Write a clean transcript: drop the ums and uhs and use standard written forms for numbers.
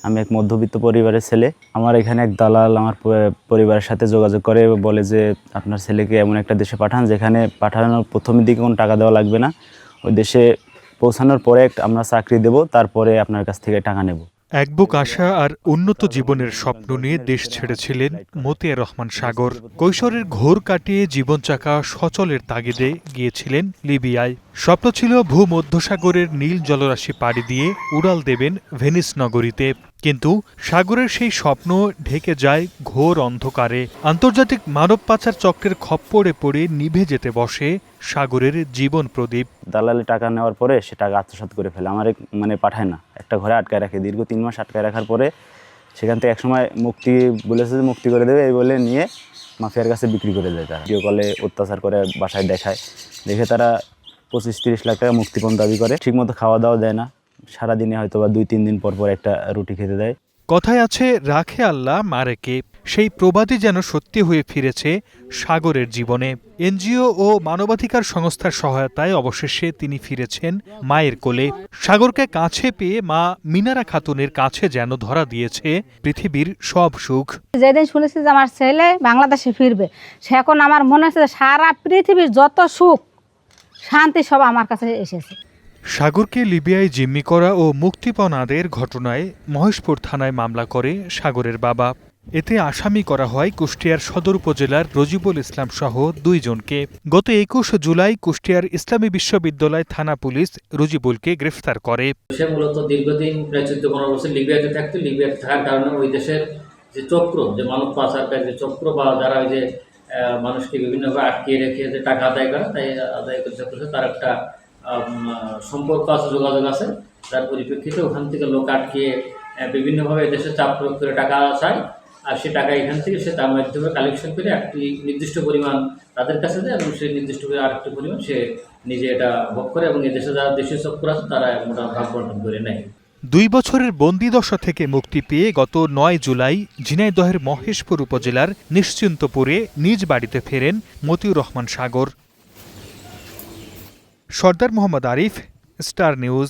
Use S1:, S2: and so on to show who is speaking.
S1: আমি এক মধ্যবিত্ত পরিবারের ছেলে। আমার এখানে এক দালাল আমার পরিবারের সাথে যোগাযোগ করে বলে যে আপনার ছেলেকে এমন একটা দেশে পাঠান যেখানে পাঠানোর প্রথমের দিকে কোনো টাকা দেওয়া লাগবে না, ওই দেশে পৌঁছানোর পরে আমরা চাকরি দেব, তারপরে আপনার কাছ থেকে টাকা নেব।
S2: এক বুক আশা আর উন্নত জীবনের স্বপ্ন নিয়ে দেশ ছেড়েছিলেন মতিয়ার রহমান সাগর। কৈশোরের ঘোর কাটিয়ে জীবন চাকা সচলের তাগিদে গিয়েছিলেন লিবিয়ায়। স্বপ্ন ছিল ভূমধ্যসাগরের নীল জলরাশি পাড়ি দিয়ে উড়াল দেবেন ভেনিস নগরীতে। কিন্তু সাগরের সেই স্বপ্ন ঢেকে যায় ঘোর অন্ধকারে। আন্তর্জাতিক মানব পাচার চক্রের খপ্পরে পড়ে নিভে যেতে বসে সাগরের জীবন প্রদীপ।
S1: দালালি টাকা নেওয়ার পরে সে টাকা আত্মসাৎ করে ফেলে, আমার পাঠায় না, একটা ঘরে আটকায় রাখে। দীর্ঘ 3 মাস আটকায় রাখার পরে সেখান থেকে একসময় মুক্তি বলেছে যে মুক্তি করে দেবে, এই বলে নিয়ে মাফিয়ার কাছে বিক্রি করে দেয়। তারা ভিডিও কলে অত্যাচার করে, বাসায় দেখে তারা 25-30 লাখ টাকা মুক্তিপণ দাবি করে। ঠিকমতো খাওয়া দাওয়া দেয় না, সারাদিনে হয়তো বা 2-3 দিন পর পর একটা রুটি খেতে দেয়।
S2: কথায় আছে রাখে আল্লাহ মারে কে, সেই প্রবাদই যেন সত্যি হয়ে ফিরেছে সাগরের জীবনে। এনজিও ও মানবাধিকার সংস্থার সহায়তায় অবশেষে তিনি ফিরেছেন মায়ের কোলে। সাগরকে কাছে পেয়ে মা মিনারা খাতুনের কাছে যেন ধরা দিয়েছে পৃথিবীর সব সুখ।
S3: যেদিন শুনেছি যে আমার ছেলে বাংলাদেশে ফিরবে, সে এখন আমার মনে হচ্ছে যে সারা পৃথিবীর যত সুখ শান্তি সব আমার কাছে এসেছে।
S2: সাগরকে লিবিয়ায় জিম্মি করা ও মুক্তিপণাদের ঘটনায় মহেশপুর থানায় মামলা করে সাগরের বাবা। এতে আসামি করা হয় কুষ্টিয়ার সদর উপজেলার রজিবুল ইসলাম সহ 2 জনকে। গত 21 জুলাই কুষ্টিয়ার ইসলামী বিশ্ববিদ্যালয় থানা পুলিশ রজিবুলকে গ্রেফতার করে।
S4: সে মূলত দীর্ঘদিন প্রায় 14-15 বছর লিবিয়াতে থাকতো। লিবিয়াতে থাকার কারণে ওই দেশের যে চক্র, যে মানব পাচারকারী যে চক্র বা যারা ওই যে মানুষকে বিভিন্নভাবে আটকিয়ে রেখে যে টাকা আদায় করে, তাই আদায় করতে তার একটা সম্পর্ক আছে, যোগাযোগ আছে। তার পরিপ্রেক্ষিতে ওখান থেকে লোক আটকিয়ে বিভিন্নভাবে দেশে চাপ প্রয়োগ করে টাকা চায়, আর সে টাকা এখান থেকে সে তার মাধ্যমে কালেকশন করে একটি নির্দিষ্ট পরিমাণ তাদের কাছে দেয় এবং সেই নির্দিষ্ট আরেকটি পরিমাণ সে নিজে এটা ভোগ করে এবং এই দেশে যারা দেশীয় চক্র আছে তারা মোটা ভাগ বন্টন করে নেয়।
S2: 2 বছরের বন্দিদশা থেকে মুক্তি পেয়ে গত 9 জুলাই ঝিনাইদহের মহেশপুর উপজেলার নিশ্চিন্তপুরে নিজ বাড়িতে ফেরেন মতিউর রহমান সাগর। সর্দার মোহাম্মদ আরিফ, স্টার নিউজ।